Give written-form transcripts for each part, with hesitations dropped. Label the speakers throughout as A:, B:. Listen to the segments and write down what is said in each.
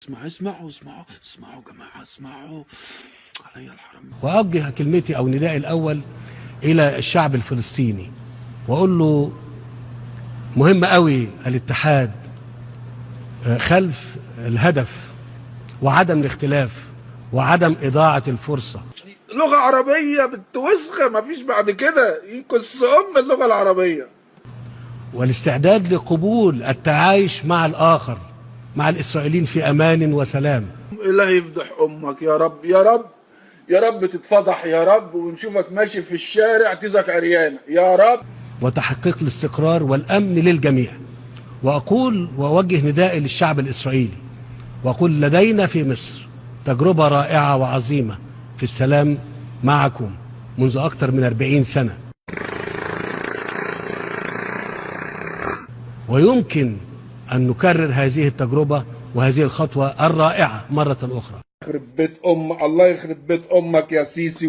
A: اسمعوا جماعة، اسمعوا علي الحرام.
B: وأوجه كلمتي أو ندائي الأول إلى الشعب الفلسطيني وأقول له مهم قوي الاتحاد خلف الهدف وعدم الاختلاف وعدم إضاعة الفرصة.
A: لغة عربية بالتوسخة، مفيش بعد كده، يكس اللغة العربية.
B: والاستعداد لقبول التعايش مع الآخر، مع الإسرائيليين في أمان وسلام.
A: إلهي يفضح أمك يا رب، يا رب، يا رب تتفضح يا رب، ونشوفك ماشي في الشارع تيزك عريانة يا رب.
B: وتحقيق الاستقرار والأمن للجميع. وأقول وأوجه ندائي للشعب الإسرائيلي وأقول لدينا في مصر تجربة رائعة وعظيمة في السلام معكم منذ أكثر من 40 سنة، ويمكن أن نكرر هذه التجربة وهذه الخطوة الرائعة مرة أخرى.
A: يخرب بيت أمك، الله يخرب بيت أمك يا سيسي،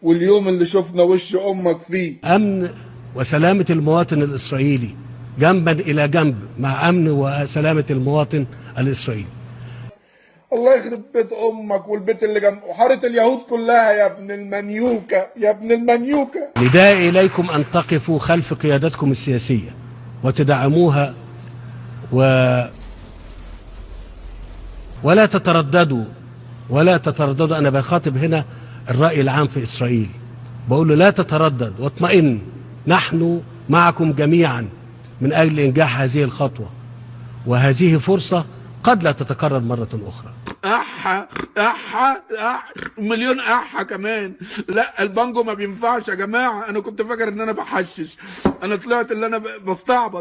A: واليوم اللي شفنا وش أمك فيه.
B: أمن وسلامة المواطن الإسرائيلي جنبا إلى جنب مع أمن وسلامة المواطن الإسرائيلي.
A: الله يخرب بيت أمك والبيت اللي جنب وحارة اليهود كلها يا ابن المنيوكة، يا ابن المنيوكة.
B: ندائي إليكم أن تقفوا خلف قيادتكم السياسية وتدعموها ولا تترددوا أنا بخاطب هنا الرأي العام في إسرائيل، بقول له لا تتردد واطمئن، نحن معكم جميعا من أجل إنجاح هذه الخطوة، وهذه فرصة قد لا تتكرر مرة أخرى.
A: أحا مليون أحا كمان. لا البانجو ما بينفعش يا جماعة، أنا كنت فاكر إن أنا بحشش، أنا طلعت اللي أنا بستعبط.